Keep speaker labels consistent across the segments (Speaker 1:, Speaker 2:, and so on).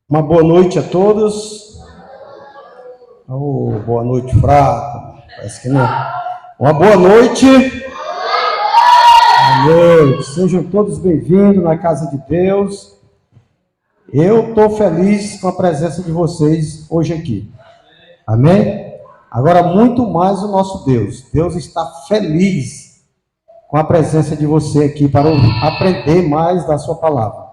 Speaker 1: Uma boa noite a todos. Boa noite, fraca. Parece que não. Uma boa noite. Boa noite. Sejam todos bem-vindos na casa de Deus. Eu estou feliz com a presença de vocês hoje aqui. Amém? Agora, muito mais o nosso Deus. Deus está feliz com a presença de você aqui para aprender mais da sua palavra.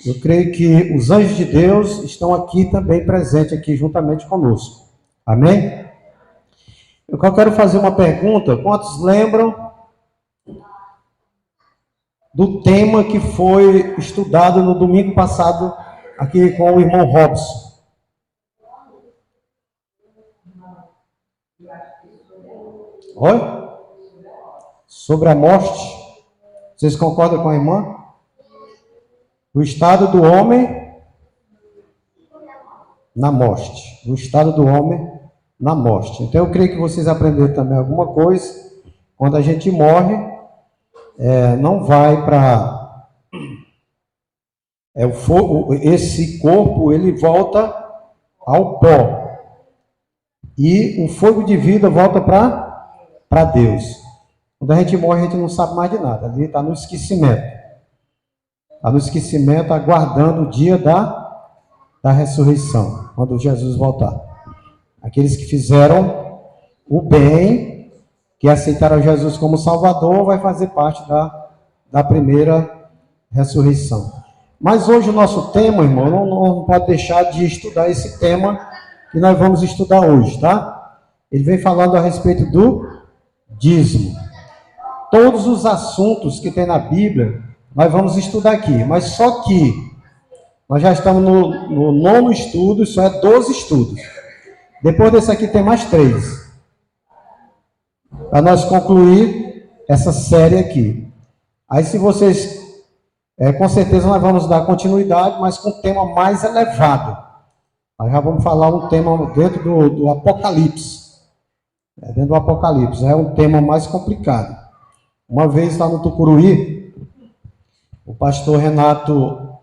Speaker 1: Eu creio que os anjos de Deus estão aqui também presentes aqui juntamente conosco. Amém? Eu quero fazer uma pergunta. Quantos lembram do tema que foi estudado no domingo passado aqui com o irmão Robson? Oi? Sobre a morte. Vocês concordam com a irmã? O estado do homem na morte. O estado do homem na morte. Então eu creio que vocês aprenderam também alguma coisa. Quando a gente morre, não vai para... esse corpo, ele volta ao pó. E o fogo de vida volta para Deus. Quando a gente morre, a gente não sabe mais de nada. Ali está no esquecimento. Está no esquecimento, aguardando o dia da ressurreição, quando Jesus voltar. Aqueles que fizeram o bem, que aceitaram Jesus como Salvador, vai fazer parte da primeira ressurreição. Mas hoje o nosso tema, irmão, não pode deixar de estudar esse tema que nós vamos estudar hoje, tá? Ele vem falando a respeito do dízimo. Todos os assuntos que tem na Bíblia, nós vamos estudar aqui, mas só que nós já estamos no 9º estudo, isso é 12 estudos. Depois desse aqui tem mais 3. Para nós concluir essa série aqui. Aí se vocês, com certeza nós vamos dar continuidade, mas com um tema mais elevado. Nós já vamos falar um tema dentro do Apocalipse. Dentro do Apocalipse, é um tema mais complicado. Uma vez lá no Tucuruí, o pastor Renato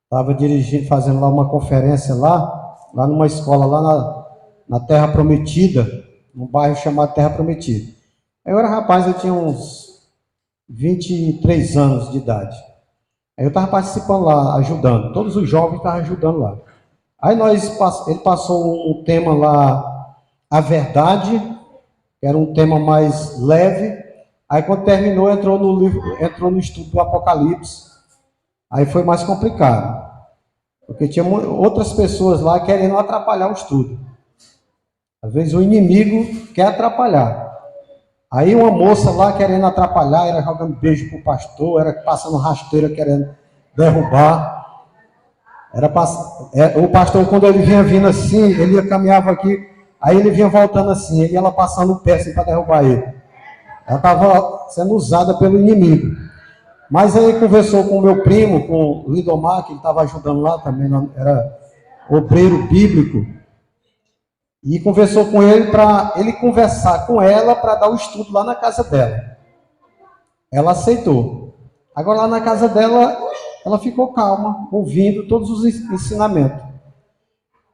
Speaker 1: estava dirigindo, fazendo lá uma conferência lá numa escola, lá na Terra Prometida, num bairro chamado Terra Prometida. Eu era rapaz, eu tinha uns 23 anos de idade. Aí eu estava participando lá, ajudando, todos os jovens estavam ajudando lá. Aí ele passou um tema lá, a verdade, que era um tema mais leve. Aí quando terminou, entrou no estudo do Apocalipse. Aí foi mais complicado. Porque tinha outras pessoas lá querendo atrapalhar o estudo. Às vezes o inimigo quer atrapalhar. Aí uma moça lá querendo atrapalhar, era jogando beijo pro pastor, era passando rasteira querendo derrubar. O pastor, quando ele vinha vindo assim, ele caminhava aqui, aí ele vinha voltando assim, e ela passando o pé assim para derrubar ele. Ela estava sendo usada pelo inimigo. Mas aí conversou com o meu primo, com o Lidomar, que ele estava ajudando lá também, era obreiro bíblico. E conversou com ele para ele conversar com ela para dar o estudo lá na casa dela. Ela aceitou. Agora lá na casa dela, ela ficou calma, ouvindo todos os ensinamentos.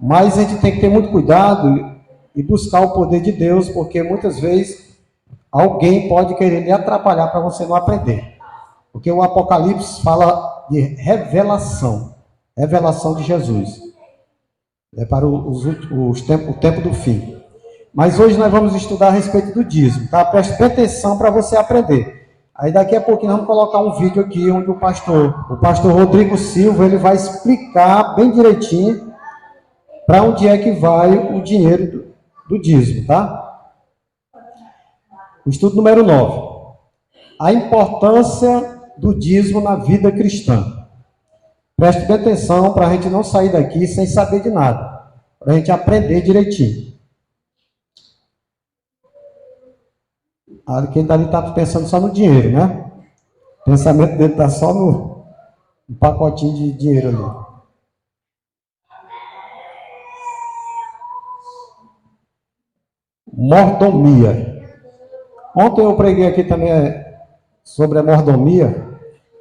Speaker 1: Mas a gente tem que ter muito cuidado e buscar o poder de Deus, porque muitas vezes alguém pode querer lhe atrapalhar para você não aprender. Porque o Apocalipse fala de revelação de Jesus. É para o tempo do fim. Mas hoje nós vamos estudar a respeito do dízimo, tá? Preste atenção para você aprender. Aí daqui a pouquinho vamos colocar um vídeo aqui onde o pastor Rodrigo Silva, ele vai explicar bem direitinho para onde é que vai o dinheiro do dízimo, tá? O estudo número 9. A importância do dízimo na vida cristã. Preste bem atenção para a gente não sair daqui sem saber de nada. Para a gente aprender direitinho. Quem dali está pensando só no dinheiro, né? O pensamento dele está só no pacotinho de dinheiro ali. Mordomia. Ontem eu preguei aqui também sobre a mordomia.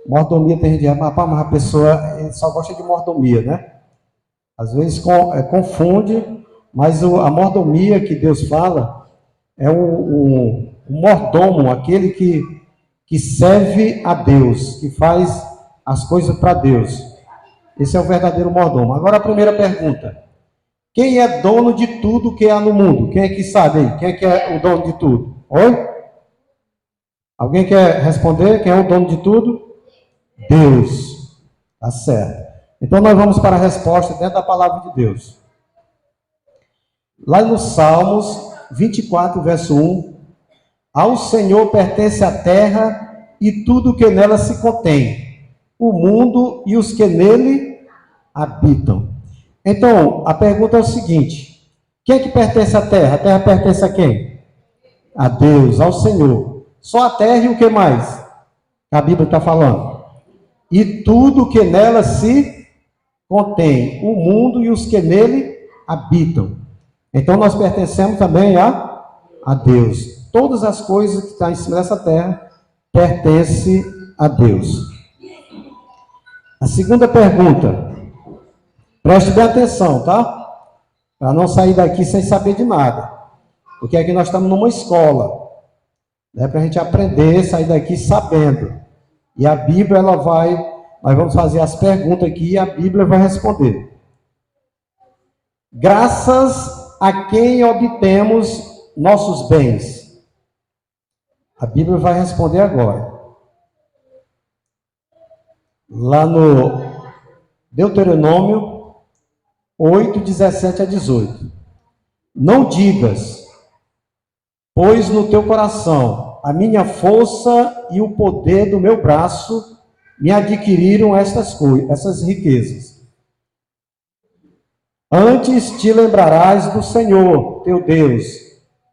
Speaker 1: Mordomia tem gente que diz, mas a pessoa só gosta de mordomia, né? Às vezes confunde, mas a mordomia que Deus fala é o mordomo, aquele que serve a Deus, que faz as coisas para Deus. Esse é o verdadeiro mordomo. Agora a primeira pergunta. Quem é dono de tudo que há no mundo? Quem é que sabe aí? Quem é que é o dono de tudo? Oi? Alguém quer responder? Quem é o dono de tudo? Deus. Tá certo. Então nós vamos para a resposta dentro da palavra de Deus. Lá no Salmos 24, verso 1. Ao Senhor pertence a terra e tudo que nela se contém, o mundo e os que nele habitam. Então, a pergunta é o seguinte: quem é que pertence à terra? A terra pertence a quem? A Deus, ao Senhor. Só a terra e o que mais? A Bíblia está falando. E tudo que nela se contém, o mundo e os que nele habitam. Então, nós pertencemos também a Deus. Todas as coisas que estão em cima dessa terra pertencem a Deus. A segunda pergunta. Preste bem atenção, tá? Para não sair daqui sem saber de nada. Porque aqui nós estamos numa escola. Né, para a gente aprender, sair daqui sabendo. E a Bíblia, nós vamos fazer as perguntas aqui e a Bíblia vai responder. Graças a quem obtemos nossos bens? A Bíblia vai responder agora. Lá no Deuteronômio 8, 17 a 18. Não digas, pois no teu coração a minha força e o poder do meu braço me adquiriram essas riquezas. Antes te lembrarás do Senhor, teu Deus,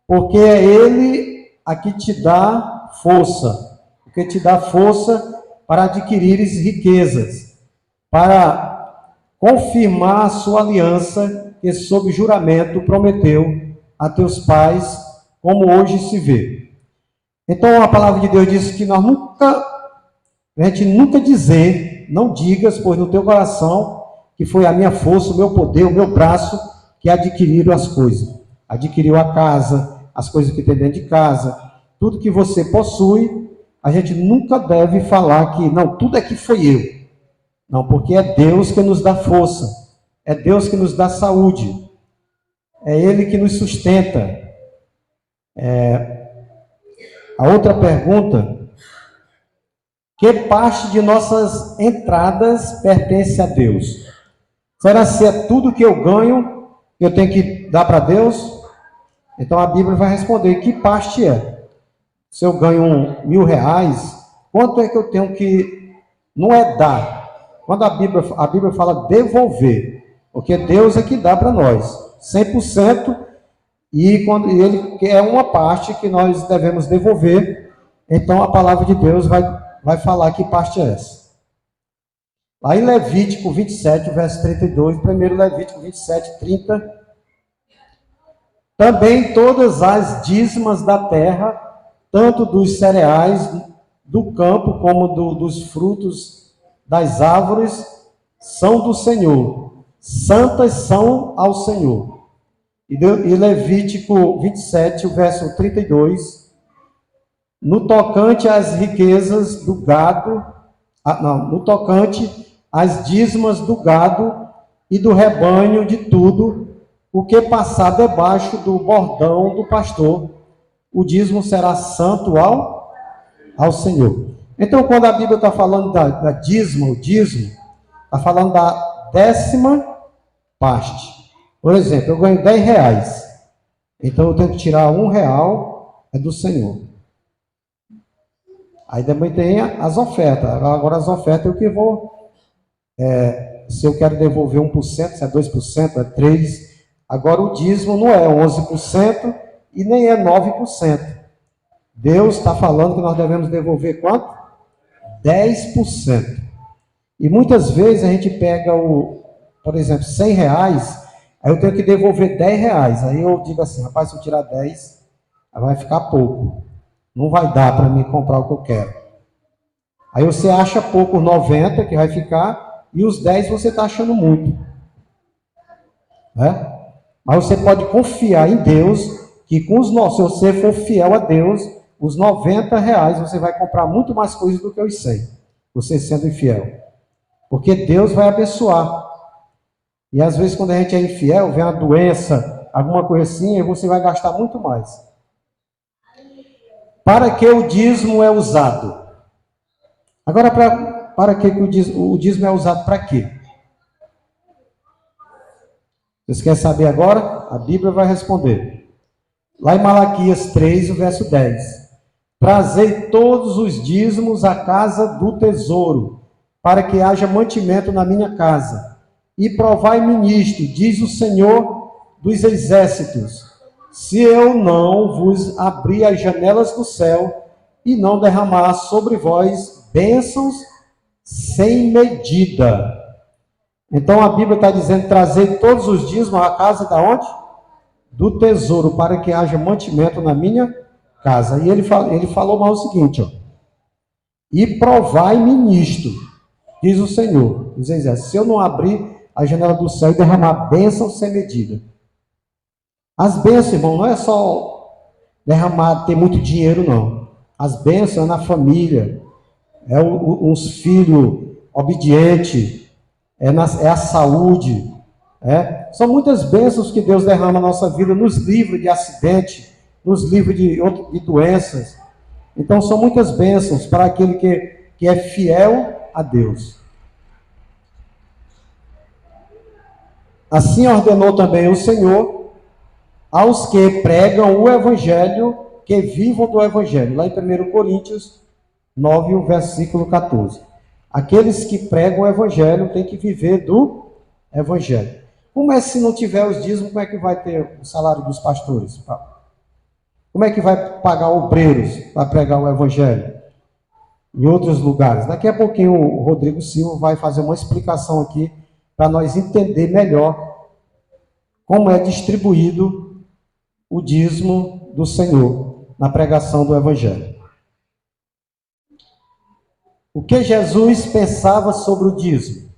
Speaker 1: porque é Ele a que te dá força, porque te dá força para adquirires riquezas, para confirmar a sua aliança que sob juramento prometeu a teus pais, como hoje se vê. Então a palavra de Deus diz que a gente nunca dizer, não digas, pois no teu coração, que foi a minha força, o meu poder, o meu braço, que adquiriram as coisas. Adquiriu a casa, as coisas que tem dentro de casa, tudo que você possui, a gente nunca deve falar que, não, tudo aqui foi eu. Não, porque é Deus que nos dá força, é Deus que nos dá saúde, é Ele que nos sustenta. A outra pergunta, que parte de nossas entradas pertence a Deus? Será se é tudo que eu ganho, eu tenho que dar para Deus? Então a Bíblia vai responder, que parte é? Se eu ganho R$1.000, quanto é que eu tenho que... Não é dar. Quando a Bíblia fala devolver, porque Deus é que dá para nós, 100%, e quando Ele é uma parte que nós devemos devolver, então a palavra de Deus vai falar que parte é essa. Lá em Levítico 27, verso 32, primeiro Levítico 27, 30. Também todas as dízimas da terra, tanto dos cereais do campo como dos frutos das árvores, são do Senhor. Santas são ao Senhor. E Levítico 27, o verso 32. No tocante às riquezas do gado, no tocante às dízimas do gado e do rebanho de tudo, o que passar debaixo do bordão do pastor, o dízimo será santo ao Senhor. Então, quando a Bíblia está falando da dízimo, o dízimo, está falando da 10ª parte. Por exemplo, eu ganho R$10, então eu tenho que tirar R$1, é do Senhor. Aí também tem as ofertas. Agora as ofertas eu que vou... se eu quero devolver 1%, se é 2%, é 3%. Agora o dízimo não é 11% e nem é 9%. Deus está falando que nós devemos devolver quanto? 10%. E muitas vezes a gente pega por exemplo, R$100, aí eu tenho que devolver R$10. Aí eu digo assim, rapaz, se eu tirar 10, vai ficar pouco. Não vai dar para mim comprar o que eu quero. Aí você acha pouco os 90 que vai ficar, e os 10 você está achando muito. né? Mas você pode confiar em Deus, que com os se você for fiel a Deus, os R$ 90 você vai comprar muito mais coisas do que os 100, você sendo infiel. Porque Deus vai abençoar. E às vezes quando a gente é infiel, vem uma doença, alguma coisa assim, e você vai gastar muito mais. Para que o dízimo é usado? Agora, para que o dízimo é usado para quê? Vocês querem saber agora? A Bíblia vai responder. Lá em Malaquias 3, o verso 10. Trazei todos os dízimos à casa do tesouro, para que haja mantimento na minha casa. E provai-me nisto, diz o Senhor dos exércitos, se eu não vos abrir as janelas do céu e não derramar sobre vós bênçãos sem medida. Então a Bíblia está dizendo, trazer todos os dízimos à casa da onde? Do tesouro, para que haja mantimento na minha casa. E ele falou mais o seguinte, ó, e provai-me nisto, diz o Senhor, diz exércitos, se eu não abrir a janela do céu e derramar bênçãos sem medida. As bênçãos, irmão, não é só derramar, ter muito dinheiro, não. As bênçãos é na família, é uns filhos obedientes, é a saúde. São muitas bênçãos que Deus derrama na nossa vida, nos livra de acidente, nos livra de doenças. Então são muitas bênçãos para aquele que é fiel a Deus. Assim ordenou também o Senhor aos que pregam o Evangelho, que vivam do Evangelho. Lá em 1 Coríntios 9, o versículo 14. Aqueles que pregam o Evangelho têm que viver do Evangelho. Como é se não tiver os dízimos, como é que vai ter o salário dos pastores? Como é que vai pagar obreiros para pregar o Evangelho? Em outros lugares. Daqui a pouquinho o Rodrigo Silva vai fazer uma explicação aqui para nós entender melhor como é distribuído o dízimo do Senhor na pregação do Evangelho. O que Jesus pensava sobre o dízimo?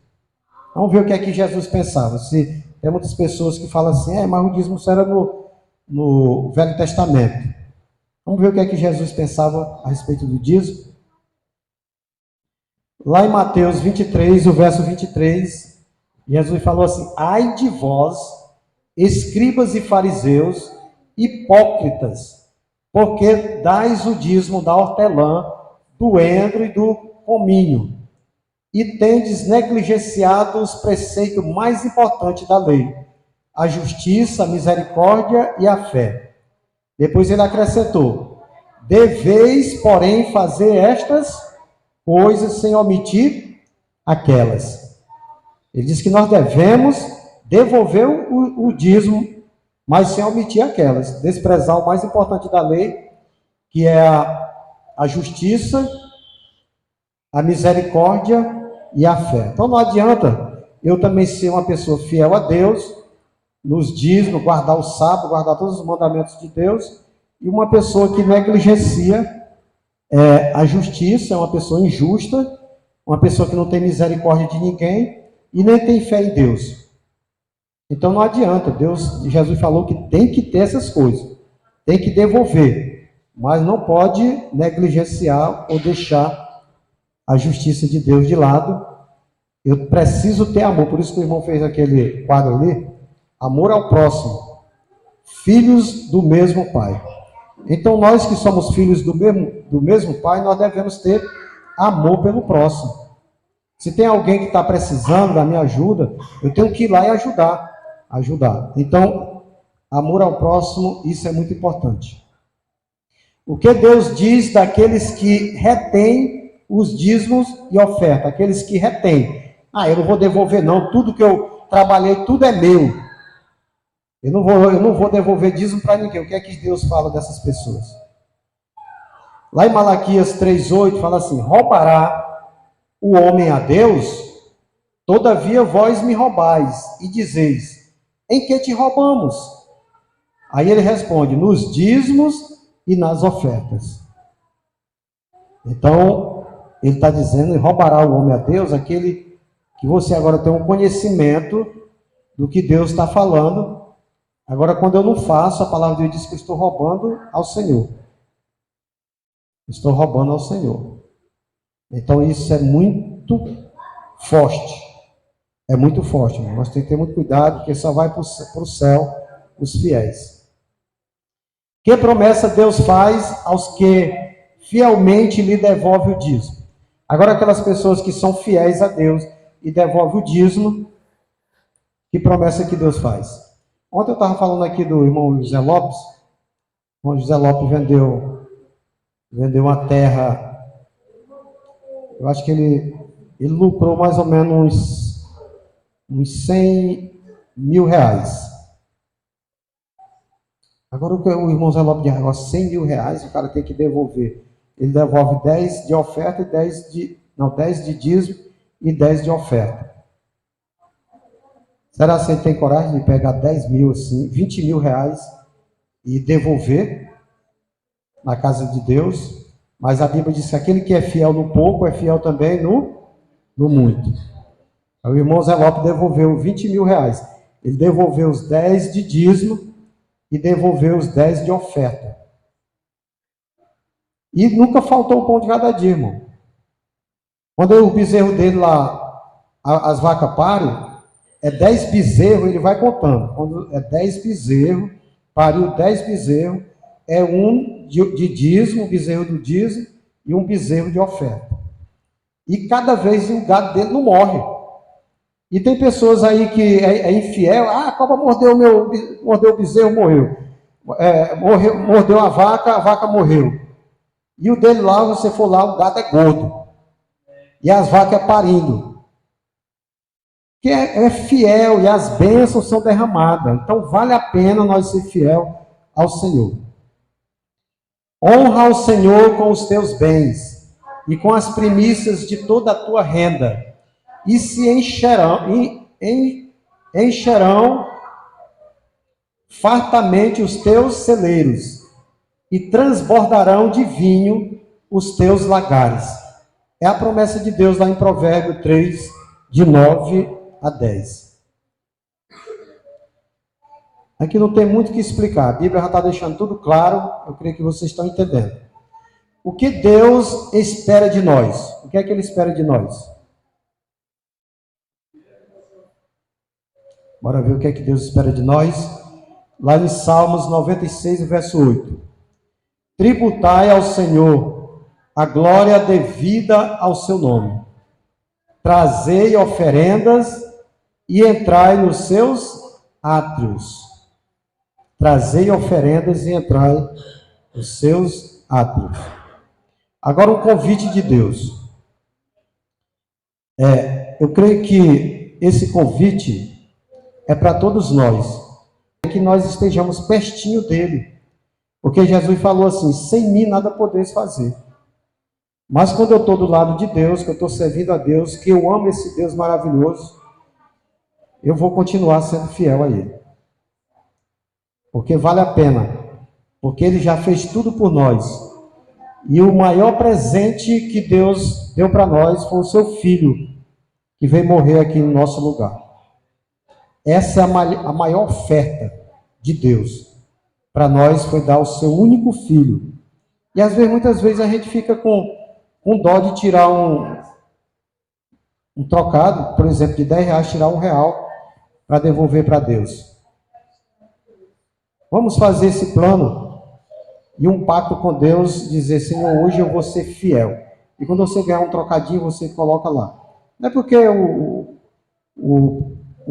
Speaker 1: Vamos ver o que é que Jesus pensava. Se tem muitas pessoas que falam assim, mas o dízimo só era no Velho Testamento. Vamos ver o que é que Jesus pensava a respeito do dízimo. Lá em Mateus 23, o verso 23, Jesus falou assim, ai de vós, escribas e fariseus, hipócritas, porque dais o dízimo da hortelã, do endro e do cominho, e tendes negligenciado os preceitos mais importantes da lei, a justiça, a misericórdia e a fé. Depois ele acrescentou, deveis, porém, fazer estas coisas sem omitir aquelas. Ele diz que nós devemos devolver o dízimo, mas sem omitir aquelas, desprezar o mais importante da lei, que é a justiça, a misericórdia e a fé. Então não adianta eu também ser uma pessoa fiel a Deus, nos dízimos, guardar o sábado, guardar todos os mandamentos de Deus, e uma pessoa que negligencia a justiça, é uma pessoa injusta, uma pessoa que não tem misericórdia de ninguém e nem tem fé em Deus. Então não adianta, Jesus falou que tem que ter essas coisas, tem que devolver, mas não pode negligenciar ou deixar a justiça de Deus de lado. Eu preciso ter amor, por isso que o irmão fez aquele quadro ali, amor ao próximo, filhos do mesmo Pai. Então nós que somos filhos do mesmo Pai, nós devemos ter amor pelo próximo. Se tem alguém que está precisando da minha ajuda, eu tenho que ir lá e ajudar. Então, amor ao próximo, isso é muito importante. O que Deus diz daqueles que retêm os dízimos e oferta, aqueles que retêm. Eu não vou devolver não, tudo que eu trabalhei, tudo é meu. Eu não vou devolver dízimo para ninguém. O que é que Deus fala dessas pessoas? Lá em Malaquias 3,8 fala assim, roubará o homem a Deus? Todavia vós me roubais e dizeis, em que te roubamos? Aí ele responde, nos dízimos e nas ofertas. Então, ele está dizendo, roubará o homem a Deus, aquele que você agora tem um conhecimento do que Deus está falando. Agora, quando eu não faço, a palavra de Deus diz que eu estou roubando ao Senhor. Estou roubando ao Senhor. Então, isso é muito forte. É muito forte. Nós temos que ter muito cuidado, porque só vai para o céu os fiéis. Que promessa Deus faz aos que fielmente lhe devolvem o dízimo? Agora, aquelas pessoas que são fiéis a Deus e devolvem o dízimo, que promessa que Deus faz? Ontem eu estava falando aqui do irmão José Lopes. O irmão José Lopes vendeu uma terra. Eu acho que ele lucrou mais ou menos uns 100 mil reais. Agora o irmão José Lopes diz, agora 100 mil reais o cara tem que devolver. Ele devolve 10 de oferta e 10 de dízimo e 10 de oferta. Será que ele tem coragem de pegar 10 mil, assim, 20 mil reais e devolver na casa de Deus? Mas a Bíblia diz que aquele que é fiel no pouco é fiel também no muito. O irmão Zé Lopes devolveu 20 mil reais. Ele devolveu os 10 de dízimo e devolveu os 10 de oferta. E nunca faltou o pão de cada dia, irmão. Quando o bezerro dele lá, as vacas parem, é 10 bezerros, ele vai contando. Quando é 10 bezerros, pariu 10 bezerros, é um de dízimo, um bezerro do dízimo, e um bezerro de oferta. E cada vez o gado dele não morre. E tem pessoas aí que é infiel, a cobra mordeu o bezerro, morreu. Mordeu a vaca morreu. E o dele lá, você for lá, o gado é gordo. E as vacas é parindo. Que é fiel e as bênçãos são derramadas. Então vale a pena nós ser fiel ao Senhor. Honra ao Senhor com os teus bens e com as primícias de toda a tua renda, e se encherão fartamente os teus celeiros, e transbordarão de vinho os teus lagares. É a promessa de Deus lá em Provérbio 3, de 9 a 10. Aqui não tem muito o que explicar, a Bíblia já está deixando tudo claro, eu creio que vocês estão entendendo. O que Deus espera de nós? O que é que Ele espera de nós? Bora ver o que é que Deus espera de nós. Lá em Salmos 96, verso 8. Tributai ao Senhor a glória devida ao seu nome. Trazei oferendas e entrai nos seus átrios. Trazei oferendas e entrai nos seus átrios. Agora um convite de Deus. Eu creio que esse convite é para todos nós. É que nós estejamos pertinho dele. Porque Jesus falou assim, sem mim nada podeis fazer. Mas quando eu estou do lado de Deus, que eu estou servindo a Deus, que eu amo esse Deus maravilhoso, eu vou continuar sendo fiel a Ele. Porque vale a pena. Porque Ele já fez tudo por nós. E o maior presente que Deus deu para nós foi o seu Filho, que veio morrer aqui no nosso lugar. Essa é a maior oferta de Deus. Para nós foi dar o seu único Filho. E às vezes, muitas vezes a gente fica com dó de tirar um trocado, por exemplo, de 10 reais, tirar R$1 para devolver para Deus. Vamos fazer esse plano e um pacto com Deus, dizer, Senhor, hoje eu vou ser fiel. E quando você ganhar um trocadinho, você coloca lá. Não é porque o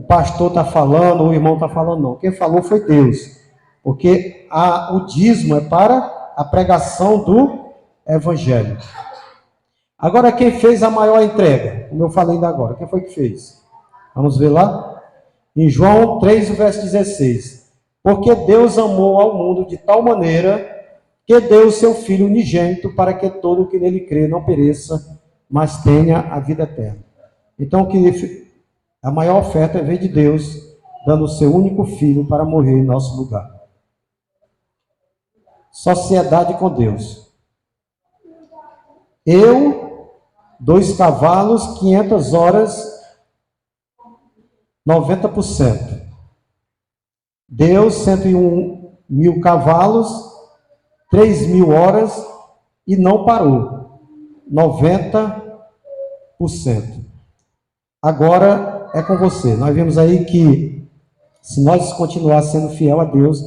Speaker 1: pastor está falando, o irmão está falando, não. Quem falou foi Deus. Porque o dízimo é para a pregação do Evangelho. Agora, quem fez a maior entrega? Como eu falei ainda agora, quem foi que fez? Vamos ver lá? Em João 3, verso 16. Porque Deus amou ao mundo de tal maneira que deu o seu Filho unigênito para que todo o que nele crê não pereça, mas tenha a vida eterna. Então, a maior oferta veio de Deus, dando o seu único Filho para morrer em nosso lugar. Sociedade com Deus. Eu, 2 cavalos, 500 horas, 90%. deu 101.000 cavalos, 3.000 horas e não parou. 90%. Agora é com você. Nós vimos aí que se nós continuar sendo fiel a Deus,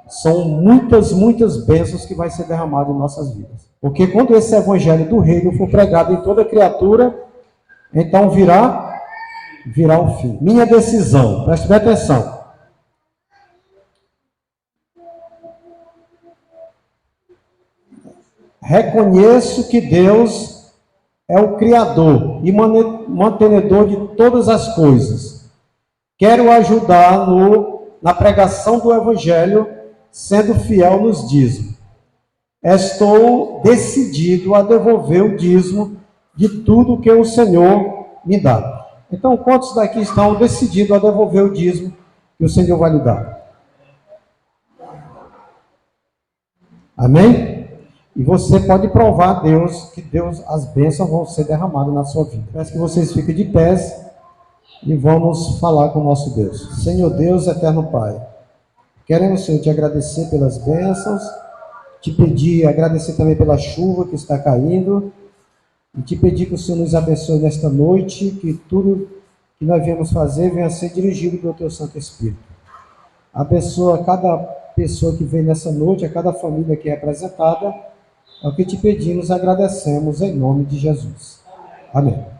Speaker 1: são muitas bênçãos que vai ser derramado em nossas vidas. Porque quando esse evangelho do reino for pregado em toda criatura, então virá o fim. Minha decisão, preste bem atenção. Reconheço que Deus é o Criador e mantenedor de todas as coisas. Quero ajudar na pregação do Evangelho, sendo fiel nos dízimos. Estou decidido a devolver o dízimo de tudo que o Senhor me dá. Então, quantos daqui estão decididos a devolver o dízimo que o Senhor vai lhe dar? Amém? E você pode provar a Deus que as bênçãos vão ser derramadas na sua vida. Peço que vocês fiquem de pés e vamos falar com o nosso Deus. Senhor Deus, eterno Pai, queremos, Senhor, te agradecer pelas bênçãos, te pedir, agradecer também pela chuva que está caindo, e te pedir que o Senhor nos abençoe nesta noite, que tudo que nós viemos fazer venha a ser dirigido pelo Teu Santo Espírito. Abençoa cada pessoa que vem nessa noite, a cada família que é apresentada. É o que te pedimos, agradecemos em nome de Jesus. Amém.